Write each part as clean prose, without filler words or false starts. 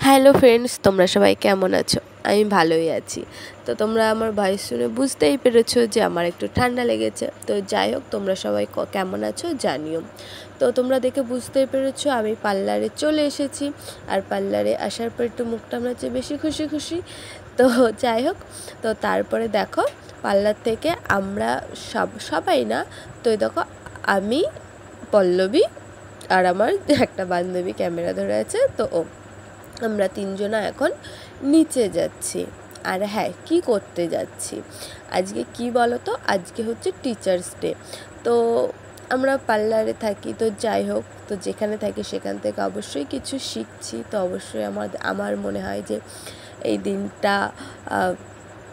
Hello friends, তোমরা সবাই কেমন আছো? আমি ভালোই আছি। তো তোমরা আমার ভয়েস শুনে বুঝতেই পেরেছো যে আমার একটু ঠান্ডা লেগেছে। তো যাই হোক, তোমরা সবাই কেমন আছো জানিও। তো তোমরা দেখে বুঝতেই পেরেছো আমি পার্লারে চলে এসেছি। আর পার্লারে আসার পর একটু মুখটা আমরা হচ্ছে বেশি খুশি খুশি। তো যাই হোক, তো তারপরে দেখো পার্লার থেকে আমরা সবাই না, তো দেখো আমি, পল্লবী আর আমার একটা বান্ধবী ক্যামেরা ধরে আছে, তো আমরা তিনজনা এখন নিচে যাচ্ছি। আর হ্যাঁ, কি করতে যাচ্ছি আজকে কি বলো তো, আজকে হচ্ছে টিচার্স ডে। তো আমরা পার্লারে থাকি, তো যাই হোক, তো যেখানে থাকি সেখান থেকে অবশ্যই কিছু শিখছি। তো অবশ্যই আমার মনে হয় যে এই দিনটা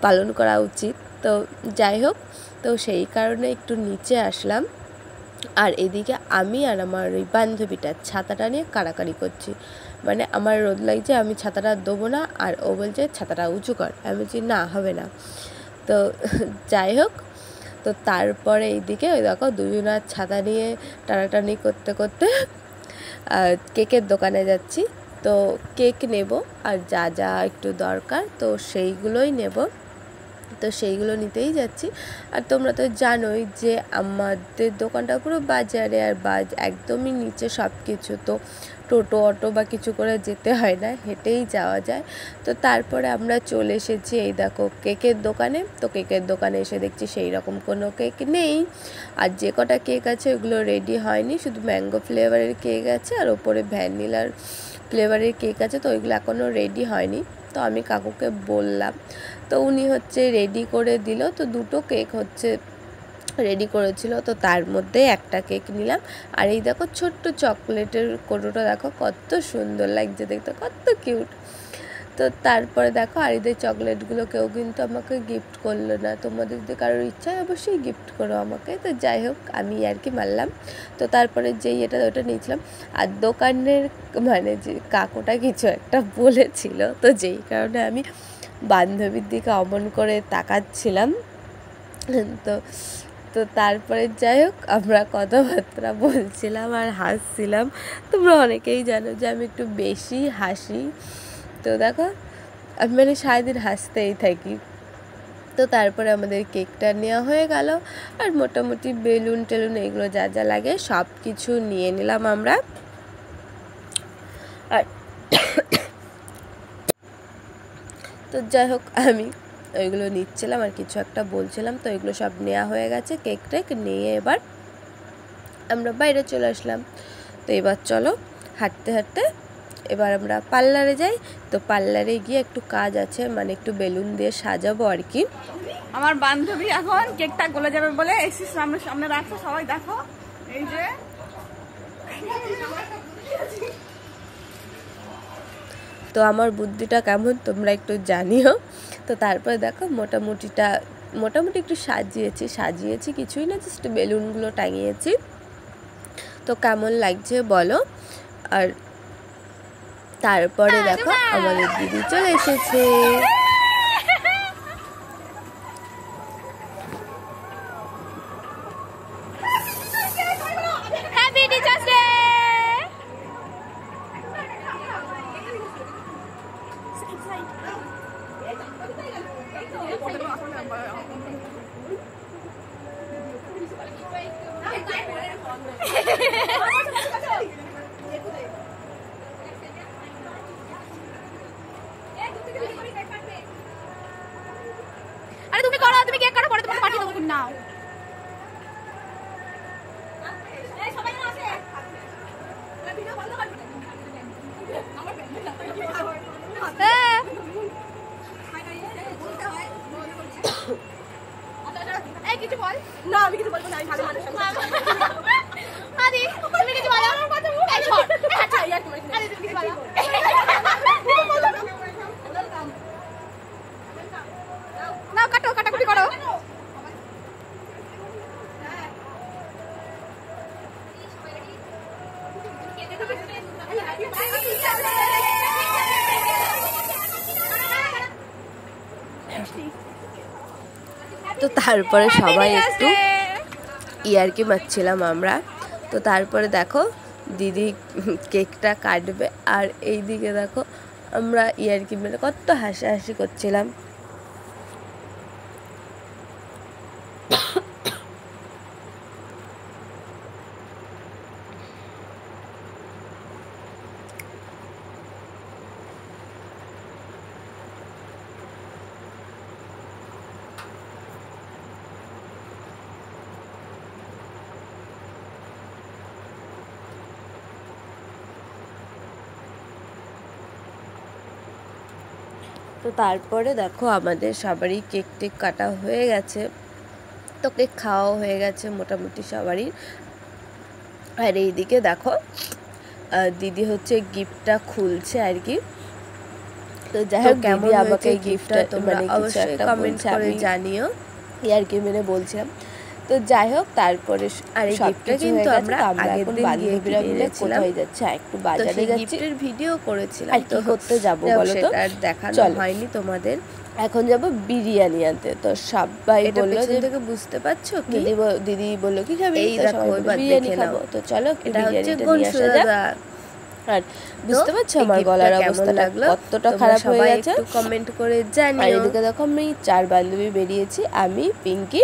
পালন করা উচিত। তো যাই হোক, তো সেই কারণে একটু নিচে আসলাম। আর এদিকে আমি আর আমার ওই বান্ধবীটা ছাতাটা নিয়ে কাড়াকাড়ি করছি। মানে আমার রোদ লাগছে, আমি ছাতাটা দেবো না, আর ও বলছে ছাতাটা উঁচু কর। আমি বলছি না, হবে না। তো যাই হোক, তো তারপরে এইদিকে ওই দেখো দুজনার ছাতা নিয়ে টানাটানি করতে করতে কেকের দোকানে যাচ্ছি। তো কেক নেব, আর যা যা একটু দরকার তো সেইগুলোই নেব। তো সেইগুলো নিতেই যাচ্ছি। আর তোমরা তো জানোই যে আমাদের দোকানটা পুরো বাজারে, আর একদমই নিচে সব কিছু। তো টোটো অটো বা কিছু করে যেতে হয় না, হেঁটেই যাওয়া যায়। তো তারপরে আমরা চলে এসেছি এই দেখো কেকের দোকানে। তো কেকের দোকানে এসে দেখছি সেই রকম কোনো কেক নেই। আর যে কটা কেক আছে ওগুলো রেডি হয়নি, শুধু ম্যাঙ্গো ফ্লেভারের কেক আছে আর ওপরে ভ্যানিলার ফ্লেভারের কেক আছে। তো ওইগুলো এখনও রেডি হয়নি। তো আমি কাকুকে বললাম, তো উনি হচ্ছে রেডি করে দিল। তো দুটো কেক হচ্ছে রেডি করেছিল, তো তার মধ্যে একটা কেক নিলাম। আর এই দেখো ছোট্ট চকলেটের কৌটোটা দেখো কত সুন্দর লাগছে দেখতে, কত কিউট। তো তারপরে দেখো আর এই চকলেটগুলো কেউ কিন্তু আমাকে গিফট করলো না। তোমাদের যদি কারোর ইচ্ছা অবশ্যই গিফট করো আমাকে। তো যাই হোক, আমি আর কি মারলাম। তো তারপরে যেই ওটা নিয়েছিলাম, আর দোকানের মানে যে কাকুটা কিছু একটা বলেছিল, তো যেই কারণে আমি বান্ধবীর দিকে অমন করে তাকাচ্ছিলাম। তো তো তারপরে যাই হোক, আমরা কথাবার্তা বলছিলাম আর হাসছিলাম। তোমরা অনেকেই জানো যে আমি একটু বেশি হাসি। তো দেখো আমি মানে সারাদিন হাসতেই থাকি। তো তারপরে আমাদের কেকটা নেওয়া হয়ে গেল, আর মোটামুটি বেলুন টেলুন এগুলো যা যা লাগে সব কিছু নিয়ে নিলাম আমরা। আর তো যাই হোক, আমি ওইগুলো নিচ্ছিলাম আর কিছু একটা বলছিলাম। তো এগুলো সব নেওয়া হয়ে গেছে, কেক টেক নিয়ে এবার আমরা বাইরে চলে আসলাম। তো এবার চলো হাঁটতে হাঁটতে এবার আমরা পার্লারে যাই। তো পার্লারে গিয়ে একটু কাজ আছে, মানে একটু বেলুন দিয়ে সাজাবো আর কি। আমার বান্ধবী এখন কেকটা গলে যাবে বলে এসি সামনে রাখছে, সবাই দেখো এই যে। তো আমার বুদ্ধিটা কেমন তোমরা একটু জানিও। তো তারপরে দেখো মোটামুটি একটু সাজিয়েছি কিছুই না, জাস্ট বেলুনগুলো টাঙিয়েছি। তো কেমন লাগছে বলো। আর তারপরে দেখো আমাদের দিদি চলে এসেছে। আরে তুমি করো, তুমি কেক কাটো, পরে তোমাকে পাঠিয়ে দেবো। নাও কিছু বল না, আমি কিছু বলবো না, আমি ভালো মানুষ। আরে তুমি কিছু বলো, আমার কথা মুখ এই ছড়। আচ্ছা ইয়ার তুমি কিছু বলো। নাও কাটাকুটি করো। তো তারপরে সবাই একটু ইয়ার্কি মারছিলাম আমরা। তো তারপরে দেখো দিদি কেকটা কাটবে, আর এই দিকে দেখো আমরা ইয়ার্কি মেরে কত হাসাহাসি করছিলাম। তো তারপরে দেখো আমাদের সবারই কেক টেক কাটা হয়ে গেছে, তো কেক খাওয়াও হয়ে গেছে মোটামুটি সবারই। আর এইদিকে দেখো দিদি হচ্ছে গিফটটা খুলছে আর কি। তো যাই হোক কেমন আমাকে গিফটটা তোমরা অবশ্যই কমেন্ট করে জানিও, আর কি মেনে বলছিলাম। তো যাই হোক তারপরে আর এই গিফটটা কিন্তু আমরা আগের দিন বান্ধবীরা মিলে কোথায় যাচ্ছে, একটু বাজারে যাচ্ছি, গিফটের ভিডিও করেছিলাম। আর কি করতে যাব বলো তো, আর দেখানো হয়নি তোমাদের। এখন যাব বিরিয়ানি আনতে। তো সবাই বললো যে থেকে বুঝতে পারছো কি, দিদি বললো কি খাবে, এই দেখো বিরিয়ানি খাবো। তো চলো এটা হচ্ছে বিরিয়ানিটা, আর বুঝতে পারছো আমার গলার অবস্থা লাগলো কতটা খারাপ হয়ে গেছে, একটু কমেন্ট করে জানিও। আর এদিকে দেখো আমি 4 বান্ধবী বেরিয়েছি, আমি, পিঙ্কি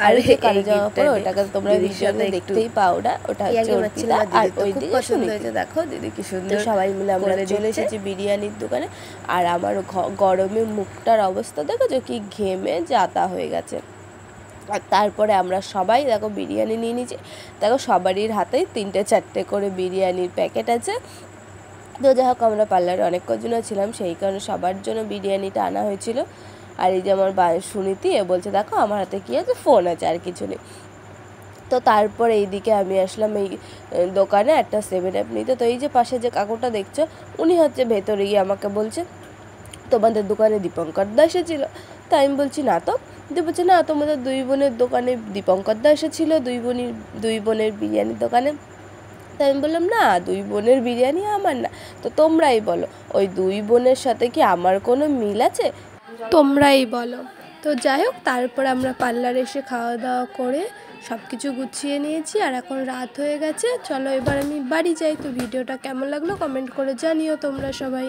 আর যে কালো জামা পরে, ওটাকে তোমরা ভিডিওতে দেখতেই পাও না, ওটা হচ্ছে অর্পিতা। আর ওইদিকে পছন্দ হয়েছে, দেখো দিদি কি সুন্দর। সবাই মিলে আমরা চলে এসেছি বিরিয়ানির দোকানে। আর আমার গরমে মুখটার অবস্থা দেখো কি ঘেমে যাতা হয়ে গেছে। আর তারপরে আমরা সবাই দেখো বিরিয়ানি নিয়ে নিয়েছি। দেখো সবারই হাতেই 3-4টে করে বিরিয়ানির প্যাকেট আছে। তো যাই হোক আমরা পার্লারে অনেক কজনও ছিলাম, সেই কারণে সবার জন্য বিরিয়ানিটা আনা হয়েছিল। আর এই যে আমার সুনীতি বলছে দেখো আমার হাতে কী আছে, ফোন আছে, আর কিছু নেই। তো তারপরে এইদিকে আমি আসলাম এই দোকানে একটা 7-আপ নিতে। তো এই যে পাশে যে কাকুটা দেখছো, উনি হচ্ছে ভেতরে গিয়ে আমাকে বলছে তোমাদের দোকানে দীপঙ্কর দা এসেছিল। তাই আমি বলছি না তো। দিয়ে বলছে না, তোমাদের 2 বোনের দোকানে দীপঙ্কর দা এসেছিলো, 2 বোনের বিরিয়ানির দোকানে। তাই আমি বললাম না, 2 বোনের বিরিয়ানি আমার না, তো তোমরাই বলো ওই 2 বোনের সাথে কি আমার কোনো মিল আছে, তোমরাই বলো। তো যাই হোক তারপর আমরা পার্লারে এসে খাওয়া দাওয়া করে সব কিছু গুছিয়ে নিয়েছি। আর এখন রাত হয়ে গেছে, চলো এবার আমি বাড়ি যাই। তো ভিডিওটা কেমন লাগলো কমেন্ট করে জানিও তোমরা সবাই।